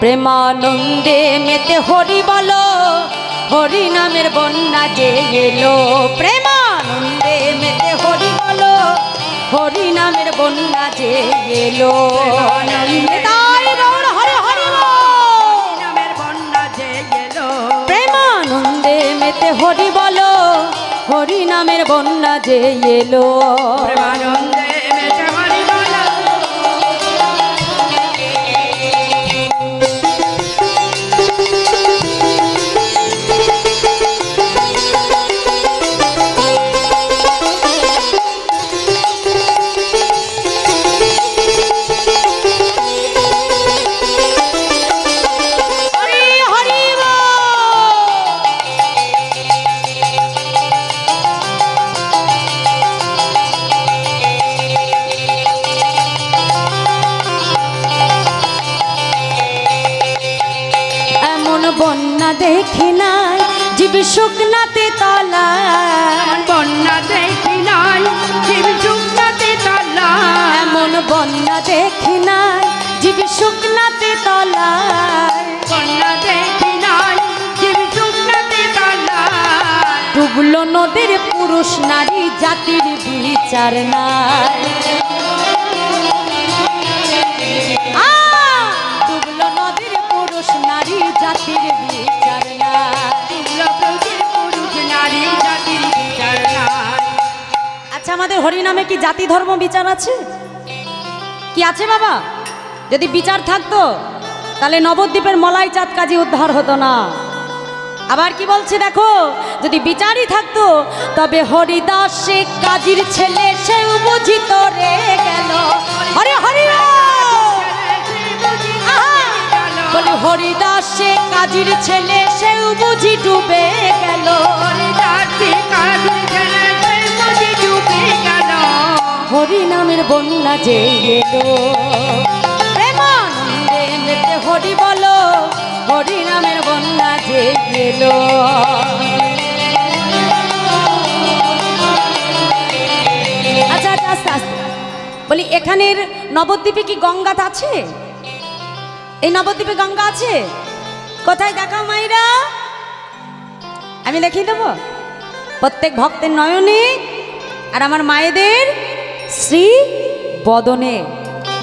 প্রেমানন্দে মেতে হরি বলো, হরি নামের বন্যা যে এলো। প্রেমানন্দে মেতে হরি বলো, হরি নামের বন্যা যে এলো। তাই গৌর হরি হরি নামের বন্যা যে এলো। প্রেমানন্দে মেতে হরি বলো, হরি নামের বন্যা যে এলো। প্রেমানন্দে মেতে হরি বলো। বন্যা দেখি নাই জীব শুকনাতে তলা, বন্যা দেখি নাই জীব শুকনাতে তলা। এমন বন্যা দেখি নাই জীব শুকনাতে তলা, বন্যা দেখি নাই জীব শুকনাতে তলা। ডুবলো নদীর পুরুষ নারী জাতির বিচার নাই। ডুবলো নদীর পুরুষ নারী জাতির বিচার নাই। পুরুষ নারী জাতির বিচার নাই। আচ্ছা, আমাদের হরিনামে কি জাতি ধর্ম বিচার আছে? কি আছে বাবা? যদি বিচার থাকতো তাহলে নবদ্বীপের মলাই চাঁদ কাজী উদ্ধার হতো না। আবার কি বলছে দেখো, যদি বিচারই থাকতো তবে হরিদাস সে কাজীর ছেলে সেও বুঝিত রে গেল। হরে হরি বলে হরিদাস সে কাজীর ছেলে সেও বুঝি ডুবে গেল। হরি নামের বন্যা যে এলো। প্রেমানন্দে মেতে হরি বলো, হরি নামের বন্যা যে এলো। আচ্ছা আচ্ছা আস্তে আস্তে বলি, এখানের নবদ্বীপে কি গঙ্গা আছে? এই নবদ্বীপে গঙ্গা আছে? কোথায় দেখাও মাইরা, আমি দেখিয়ে দেবো। প্রত্যেক ভক্তের নয়নে আর আমার মায়েদের শ্রী বদনে।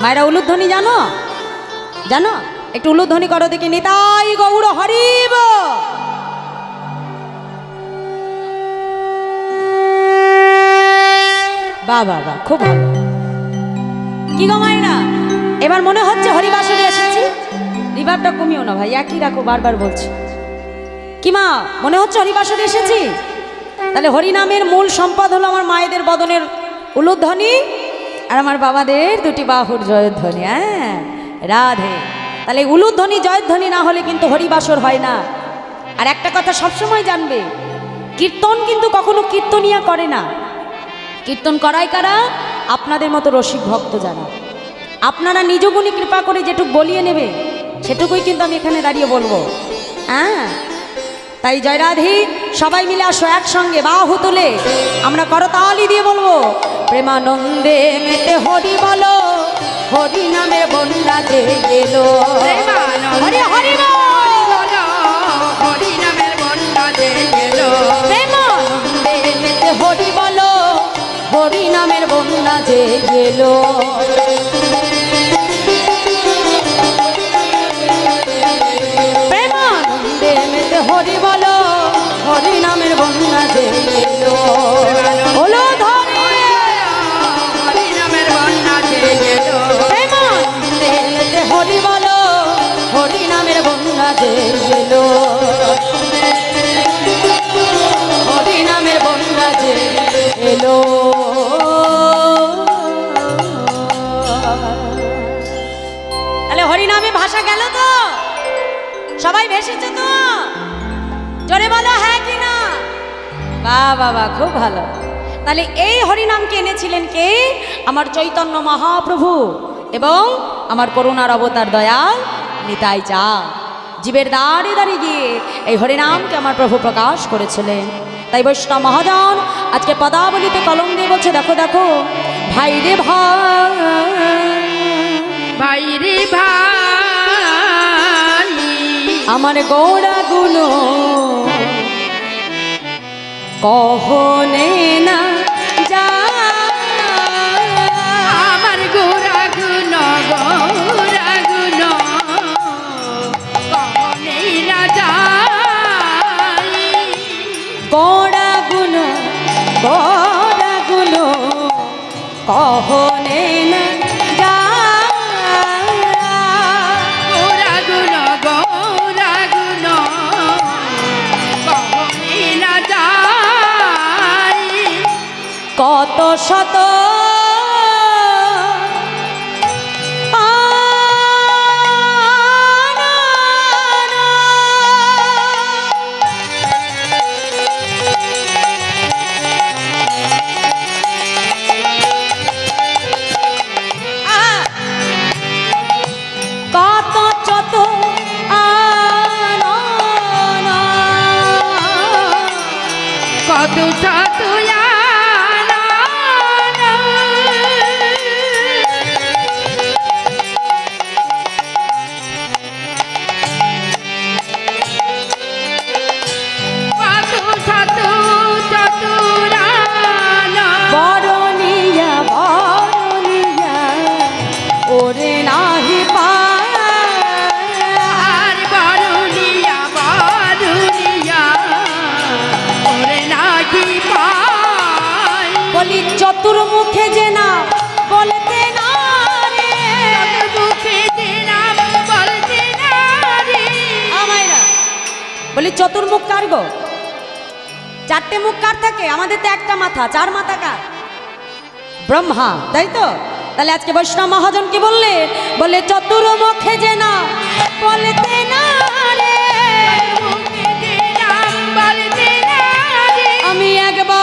মায়েরা উলুধ্বনি জানো? জানো? একটু উলুধ্বনি করো দেখি। নিতাই গৌর হরিব। বাহ বাহ বাহ, খুব ভালো। কি গো মায়েরা, এবার মনে হচ্ছে হরিবাসরে এসেছি? রিভাবটা কমিও না ভাই, একই রাখো, বারবার বলছি। কি মা, মনে হচ্ছে হরিবাসরে এসেছি? তাহলে হরিনামের মূল সম্পদ হলো আমার মায়েদের বদনের উলুধ্বনি আর আমার বাবাদের দুটি বাহুর জয়ধ্বনি। হ্যাঁ, রাধে। তাহলে উলুধ্বনি জয়ধ্বনি না হলে কিন্তু হরিবাসর হয় না। আর একটা কথা সবসময় জানবে, কীর্তন কিন্তু কখনো কীর্তনিয়া করে না। কীর্তন করায় কারা? আপনাদের মতো রসিক ভক্ত যারা। আপনারা নিজ গুণী কৃপা করে যেটুকু বলিয়ে নেবে সেটুকুই কিন্তু আমি এখানে দাঁড়িয়ে বলবো। হ্যাঁ, তাই জয় রাধে। সবাই মিলে আসো একসঙ্গে, বাহু তুলে আমরা করতালি দিয়ে বলবো, প্রেমানন্দে মেতে হরি বলো, হরি নামের বন্যা যে এলো। হরি হরি বলো, হরি নামের বন্যা যে এলো। প্রেমানন্দে মেতে হরি বলো, হরি নামের বন্যা যে এলো। প্রেমানন্দে মেতে হরি বলো, হরি নামের বন্যা যে এলো। হলো ধরে হরি নামের বন্যা যে এলো। প্রেমানন্দে মেতে হরি বলো, হরি নামের বন্যা যে এলো। হরি নামের বন্যা যে এলো। তাহলে হরিনামে ভাষা গেল তো? সবাই ভেসেছে তো? জোরে বলো হ্যাঁ কি না? বাহ বাবা, খুব ভালো। তাহলে এই হরিনামকে এনেছিলেন কে? আমার চৈতন্য মহাপ্রভু এবং আমার করুণার অবতার দয়াল নিতাই চাঁদ। জীবের দাঁড়ে দাঁড়িয়ে গিয়ে এই হরিনামকে আমার প্রভু প্রকাশ করেছিলেন। তাই বৈষ্ণব মহাজন আজকে পদাবলিতে কলম দিয়ে বলছে, দেখো দেখো ভাই রে ভাই, ভাই রে ভাই, আমার গৌরা গুলো কহনে না যা আমার গৌরা গুলো কহনে না যায় গৌরা গুলো কহনে না যা গৌরা গুলো কহনে না যায় কত শত কত শত চতুর্মুখে যে না বলতে না রে মুখে যে না বলতে না রে আমায়রা বলি চতুর্মুখ কার গো? চারটে মুখ কার থাকে? আমাদের তো একটা মাথা, চার মাথা কার? ব্রহ্মা, তাই তো? তাহলে আজকে বৈষ্ণব মহাজন কি বললে? বলে চতুর্মুখে যে না বলতে না রে মুখে যে না বলতে না রে আমি একবার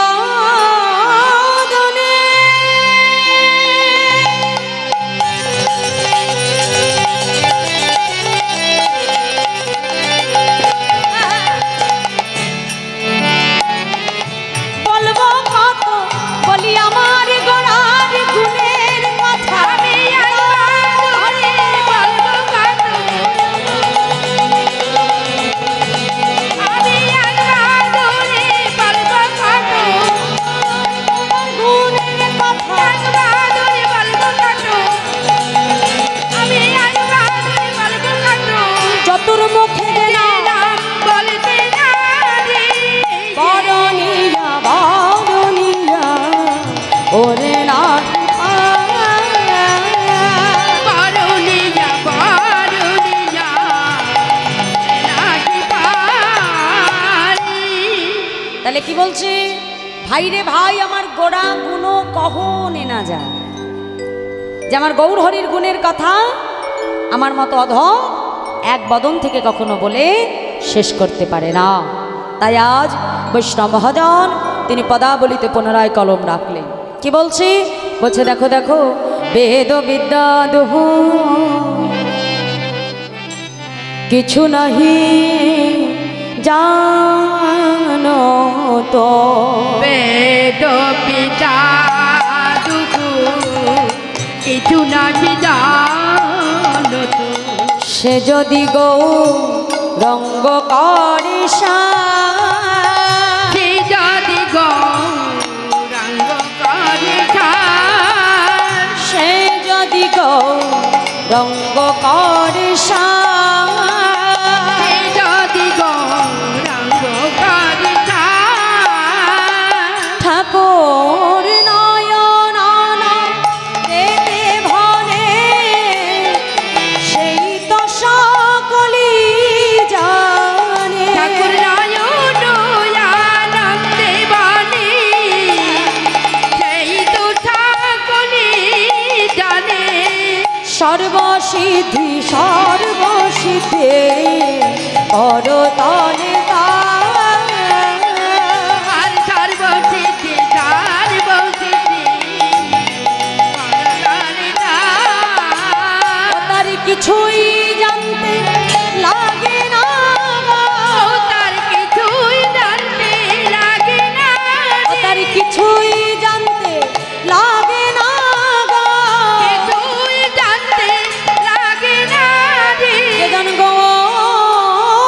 তাহলে কি বলছে? ভাই রে ভাই আমার গোড়া গুণ কহনে না যায়, যে আমার গৌর হরির গুণের কথা আমার মতো অধম এক বদন থেকে কখনো বলে শেষ করতে পারে না। তাই আজ বৈষ্ণব মহাজন তিনি পদাবলিতে পুনরায় কলম রাখলেন। কি বলছে? বলছে দেখো দেখো বেদ বিদ্যা দুহ কিছু নাহি জানো তো, বেদ পিতা দুঃখু কিছু নাহি জানো তো, সে যদি গৌরঙ্গ করে সে যদি গৌরাঙ্গ করে সে যদি গৌরঙ্গ করে ঠাকুর নয়ন দেতে ভনে সেই তো সকলি জানে, ঠাকুর নয়ন আনন্দে বনে সেই তো সকলি জানে, সর্বসিদ্ধি সর্বসিদ্ধে করতলে কিছুই জানতে লাগে না, তার কিছুই জানতে লাগে না, তার কিছুই জানতে লাগে না, কিছুই জানতে লাগে না, যেজন গৌর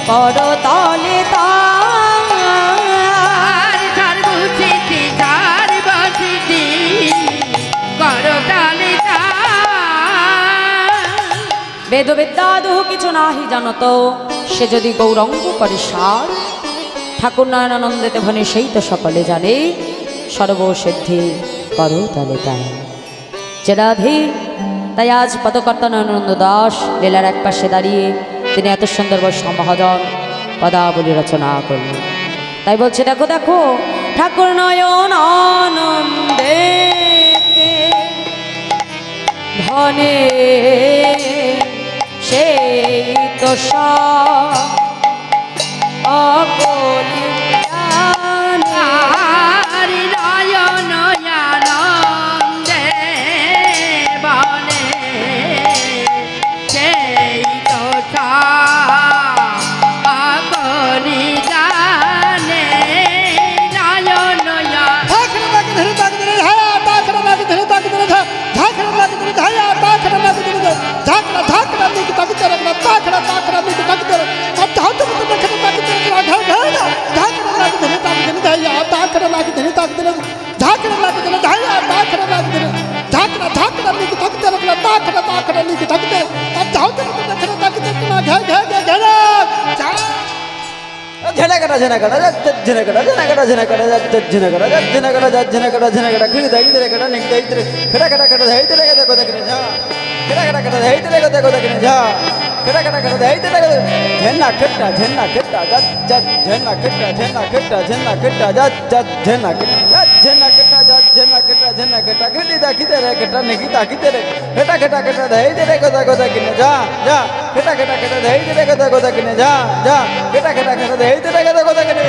করো তলে আর ঝাড় বুঝিতে ঝাড় বসিতে করো তালে বেদ বিদ্যাদু কিছু নাহি জানত, সে যদি গৌরঙ্গ করে সার। ঠাকুর নারায়ণানন্দেতে ভনে সেই তো সকলে জানে, সর্বসিদ্ধি করো তলে তাই। যে রাধে, তাই আজ পদকর্তা নারায়ণানন্দ দাস লীলার এক পাশে দাঁড়িয়ে তিনি এত সুন্দর বৈষ্ণব মহাজন পদাবলী রচনা করলেন। তাই বলছে দেখো দেখো ঠাকুর নয়ন আনন্দে ধনে সেই তো সকলি জানে। আর নয়ন আনন্দে বনে সেই তো সকলি জানে। নয়ন ঝেনাকাটা ঝেনাকাটা ঝেনাকাটা ঝেনাকাটা ঝেনাকাটা ঝেনাকাটা ঝেনাকাটা ঝেনাকাটা ঝেনাকাটা খিড়ি দাই রে কাটা নিক দাই রে খেড়া কাটা কাটা দাই রে কাটা কোদা কিনে যা খেড়া কাটা কাটা দাই রে কাটা কোদা কিনে যা খেড়া কাটা কাটা দাই রে কাটা ঝেনা কেটটা জাত জাত ঝেনা কেটটা ঝেনা কেটটা জাত জাত ঝেনা কেটটা জাত ঝেনা কেটটা খিড়ি দা খিতে রে কাটা নিকি তা খিতে রে খেটা খেটা কাটা দাই রে কোদা কোদা কিনে যা যা খেটা খেটা কাটা দাই রে কোদা কোদা কিনে যা যা খেটা খেটা কাটা দাই রে কোদা কোদা কিনে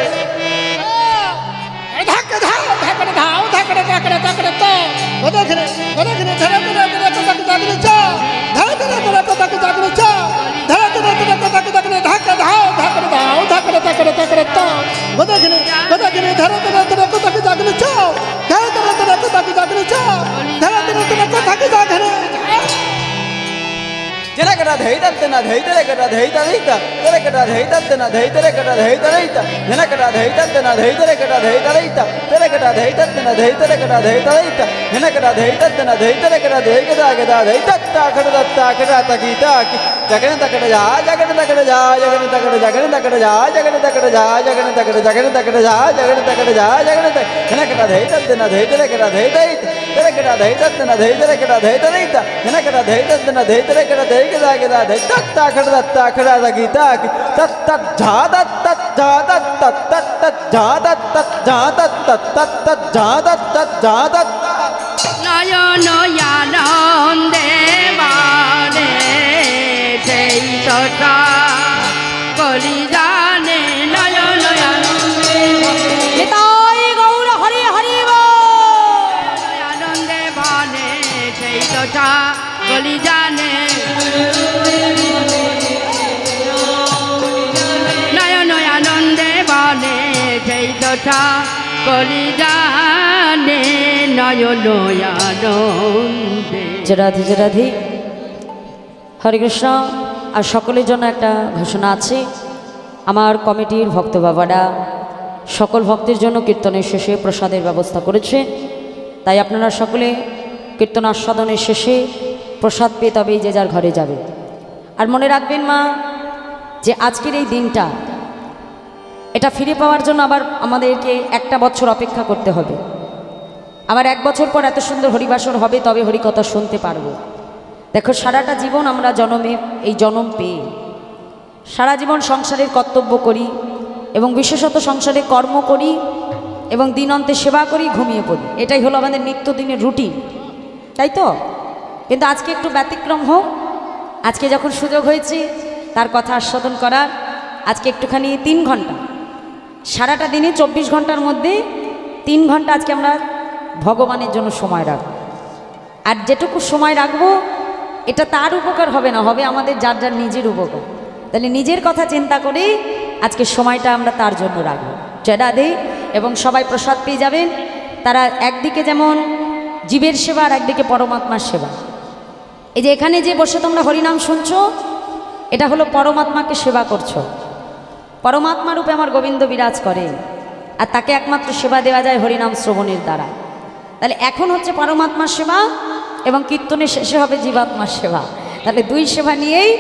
ঝেনাকাটা ধেই দতে না ধেই রে কাটা ধেই তা রেইতা রে কাটা ধেই দতে না ধেই রে কাটা ধেই তা রেইতা ঝেনাকাটা ধেই দতে না ধেই রে কাটা ধেই তা রেইতা রে কাটা ধেই দতে না ধেই রে কাটা ধেই তা রেইতা ঝেনাকাটা ধেই দতে না ধেই রে কাটা ধেই গদা গদা ধেই দত্তা খড় তকি তাকি জগনে তকড়ে যা জগনে তকড়ে যা জগনে তকড়ে জগনে তকড়ে যা জগনে তকড়ে যা জগনে তকড়ে জগনে তকড়ে যা জগনে তকড়ে যা জগনে তক ঝেনাকাটা ধেই দতে না ধেই রে কাটা ধেই তা রে কাটা ধেই দতে না ধেই রে কাটা ধেই তা রেইতা ঝেনাকাটা ধেই দতে না ধেই রে কাটা ধেই গদা গদা ধেই দত্তা খড় তকি তাকি তত তত ঝা দত তত ঝা দত তত তত তত ঝা দত তত ঝা দত তত তত তত ঝা দত তত ঝা দত নয়ন আনন্দে বনে সেই তো সকলি জানে। নয়ন আনন্দে নিতাই গৌর হরি হরি বল। আনন্দে বনে সেই তো সকলি জানে। নয়ন আনন্দে বনে সেই তো সকলি জানে। নয়ন আনন্দে যে রাধে হরে কৃষ্ণ। আর সকলের জন্য একটা ঘোষণা আছে, আমার কমিটির ভক্ত বাবারা সকল ভক্তের জন্য কীর্তনের শেষে প্রসাদের ব্যবস্থা করেছে। তাই আপনারা সকলে কীর্তন আস্বাদনের শেষে প্রসাদ পেয়ে তবেই যে যার ঘরে যাবে। আর মনে রাখবেন মা, যে আজকের এই দিনটা এটা ফিরে পাওয়ার জন্য আবার আমাদেরকে একটা বছর অপেক্ষা করতে হবে। আবার এক বছর পর এত সুন্দর হরিবাসর হবে, তবে হরিকথা শুনতে পারবো। দেখো সারাটা জীবন আমরা এই জনম পেয়ে সারা জীবন সংসারের কর্তব্য করি এবং বিশেষত সংসারে কর্ম করি এবং দিন অন্তে সেবা করি, ঘুমিয়ে পড়ি। এটাই হলো আমাদের নিত্যদিনের রুটিন, তাই তো? কিন্তু আজকে একটু ব্যতিক্রম হোক। আজকে যখন সুযোগ হয়েছে তার কথা আস্বাদন করার, আজকে একটুখানি 3 ঘন্টা, সারাটা দিনে 24 ঘন্টার মধ্যে 3 ঘন্টা আজকে আমরা ভগবানের জন্য সময় রাখব। আর যেটুকু সময় রাখবো এটা তার উপকার হবে না, হবে আমাদের যার যার নিজের উপকার। তাহলে নিজের কথা চিন্তা করেই আজকে সময়টা আমরা তার জন্য রাখবো। জয় রাধে। এবং সবাই প্রসাদ পেয়ে যাবেন। তারা একদিকে যেমন জীবের সেবা আর একদিকে পরমাত্মার সেবা। এই যে এখানে যে বসে তোমরা হরিনাম শুনছো, এটা হলো পরমাত্মাকে সেবা করছো। পরমাত্মা রূপে আমার গোবিন্দ বিরাজ করে, আর তাকে একমাত্র সেবা দেওয়া যায় হরিনাম শ্রবণের দ্বারা। তাহলে এখন হচ্ছে পরমাত্মার সেবা এবং কীর্তনের শেষে হবে জীবাত্মার সেবা। তাহলে দুই সেবা নিয়েই